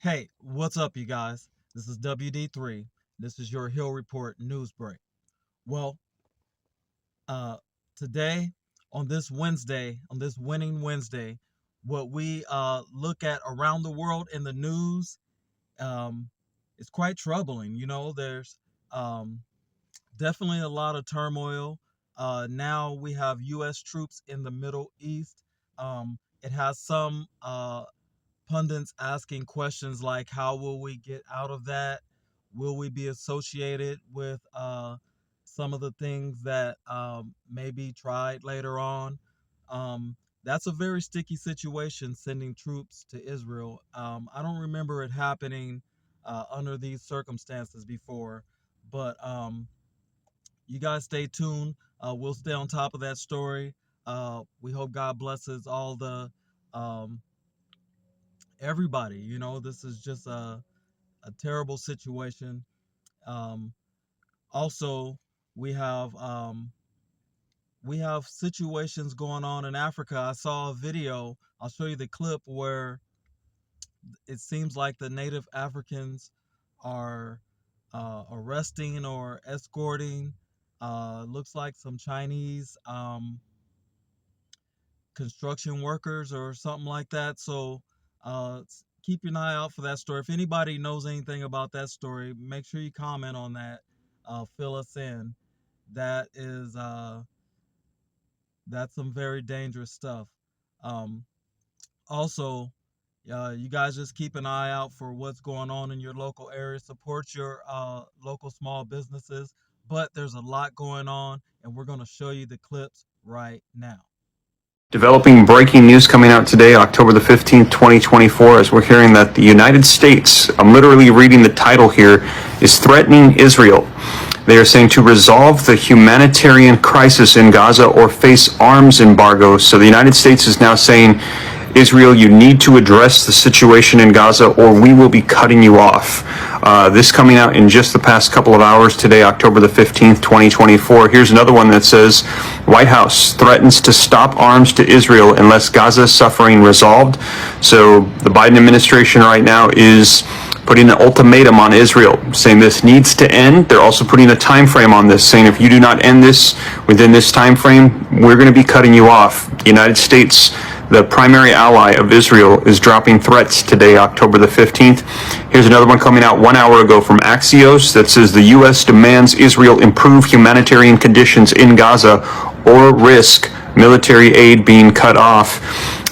Hey, what's up, you guys? This is WD3. This is your Hill Report news break. Well, uh, today, on this Wednesday, on this winning Wednesday, what we look at around the world in the news um, is quite troubling. There's um, definitely a lot of turmoil. Now we have U.S. troops in the Middle East. It has some pundits asking questions like, how will we get out of that? Will we be associated with some of the things that may be tried later on? That's a very sticky situation, sending troops to Israel. I don't remember it happening under these circumstances before, but you guys stay tuned. We'll stay on top of that story. We hope God blesses all the um, everybody. This is just a terrible situation. Um, Also, we have situations going on in Africa. I saw a video. I'll show you the clip where it seems like the native Africans are arresting or escorting. Looks like some Chinese construction workers or something like that. So keep an eye out for that story. If anybody knows anything about that story, make sure you comment on that. Fill us in. That is that's some very dangerous stuff. Um, Also, you guys just keep an eye out for what's going on in your local area. Support your local small businesses. But there's a lot going on, and we're going to show you the clips right now. Developing breaking news coming out today, October the 15th, 2024, as we're hearing that the United States, I'm literally reading the title here, is threatening Israel. They are saying to resolve the humanitarian crisis in Gaza or face arms embargo. So the United States is now saying, Israel, you need to address the situation in Gaza or we will be cutting you off. This coming out in just the past couple of hours today, October the 15th, 2024. Here's another one that says, White House threatens to stop arms to Israel unless Gaza's suffering resolved. So the Biden administration right now is putting an ultimatum on Israel, saying this needs to end. They're also putting a time frame on this, saying if you do not end this within this time frame, we're going to be cutting you off. The United States, the primary ally of Israel, is dropping threats today, October the 15th. Here's another one coming out 1 hour ago from Axios that says the U.S. demands Israel improve humanitarian conditions in Gaza or risk military aid being cut off.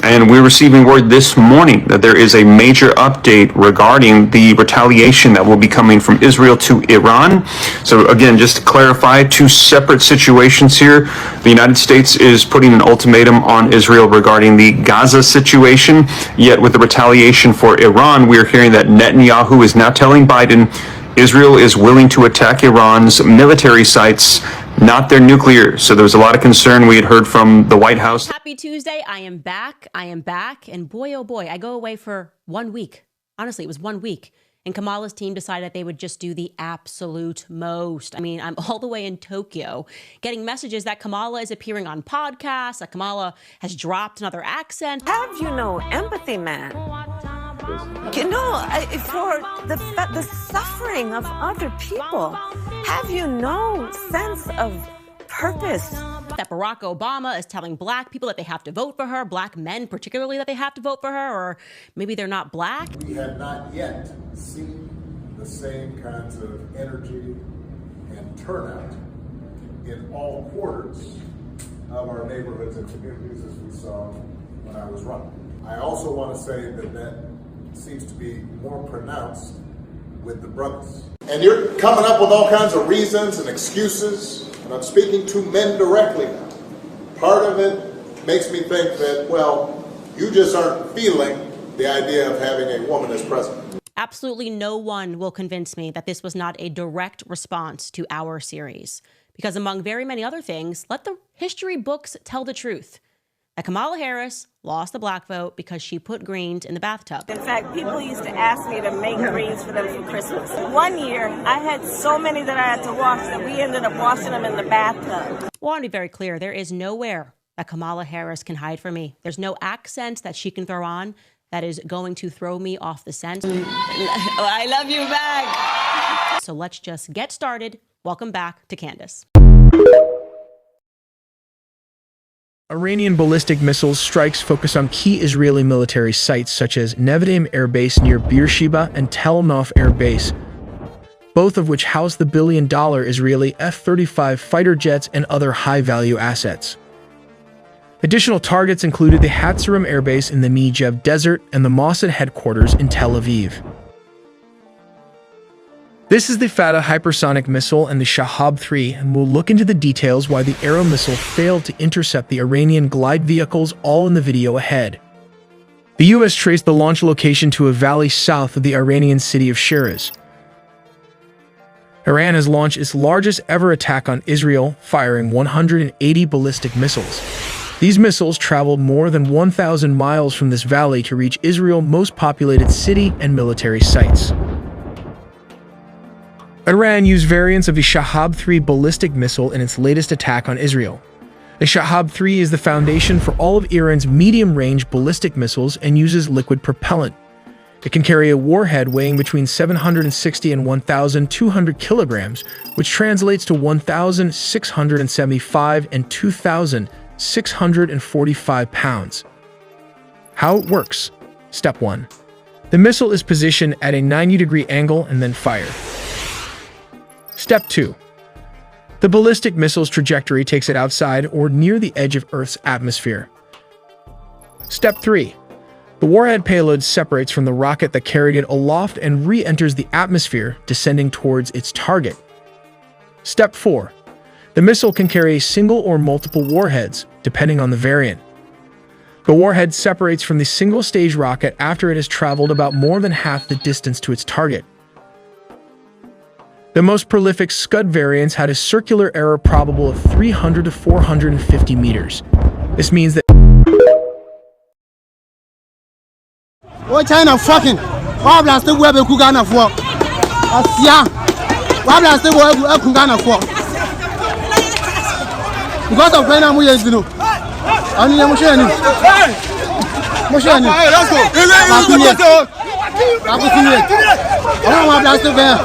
And we're receiving word this morning that there is a major update regarding the retaliation that will be coming from Israel to Iran. So again, just to clarify, two separate situations here. The United States is putting an ultimatum on Israel regarding the Gaza situation, yet with the retaliation for Iran, we're hearing that Netanyahu is now telling Biden Israel is willing to attack Iran's military sites, not their nuclear. So there was a lot of concern we had heard from the White House. Happy Tuesday. I am back. And boy, oh boy, I go away for 1 week. Honestly, it was 1 week. And Kamala's team decided that they would just do the absolute most. I mean, I'm all the way in Tokyo getting messages that Kamala is appearing on podcasts, that Kamala has dropped another accent. Have you no empathy, man? You know, for the suffering of other people, have you no sense of purpose? That Barack Obama is telling black people that they have to vote for her, black men particularly that they have to vote for her, or maybe they're not black. We have not yet seen the same kinds of energy and turnout in all quarters of our neighborhoods and communities as we saw when I was running. I also want to say that seems to be more pronounced with the brothers. And you're coming up with all kinds of reasons and excuses, and I'm speaking to men directly now. Part of it makes me think that, well, you just aren't feeling the idea of having a woman as president. Absolutely no one will convince me that this was not a direct response to our series. Because among very many other things, let the history books tell the truth. That Kamala Harris lost the black vote because she put greens in the bathtub. In fact, people used to ask me to make greens for them for Christmas. One year, I had so many that I had to wash that we ended up washing them in the bathtub. I want to be very clear. There is nowhere that Kamala Harris can hide from me. There's no accent that she can throw on that is going to throw me off the scent. I love you back. So let's just get started. Welcome back to Candace. Iranian ballistic missiles strikes focus on key Israeli military sites such as Nevatim Air Base near Beersheba and Tel Nof Air Base, both of which house the billion-dollar Israeli F-35 fighter jets and other high-value assets. Additional targets included the Hatzerim Air Base in the Negev Desert and the Mossad headquarters in Tel Aviv. This is the Fatah hypersonic missile and the Shahab-3, and we'll look into the details why the Arrow missile failed to intercept the Iranian glide vehicles, all in the video ahead. The U.S. traced the launch location to a valley south of the Iranian city of Shiraz. Iran has launched its largest ever attack on Israel, firing 180 ballistic missiles. These missiles traveled more than 1,000 miles from this valley to reach Israel's most populated city and military sites. Iran used variants of the Shahab-3 ballistic missile in its latest attack on Israel. The Shahab-3 is the foundation for all of Iran's medium-range ballistic missiles and uses liquid propellant. It can carry a warhead weighing between 760 and 1,200 kilograms, which translates to 1,675 and 2,645 pounds. How it works. Step 1. The missile is positioned at a 90-degree angle and then fired. Step 2. The ballistic missile's trajectory takes it outside or near the edge of Earth's atmosphere. Step 3. The warhead payload separates from the rocket that carried it aloft and re-enters the atmosphere, descending towards its target. Step 4. The missile can carry a single or multiple warheads, depending on the variant. The warhead separates from the single-stage rocket after it has traveled about more than half the distance to its target. The most prolific Scud variants had a circular error probable of 300 to 450 meters. This means that China fucking wabla still web Kugana for Asia wabla still web Kugana for because of China we is no ani ya musheni wabla still there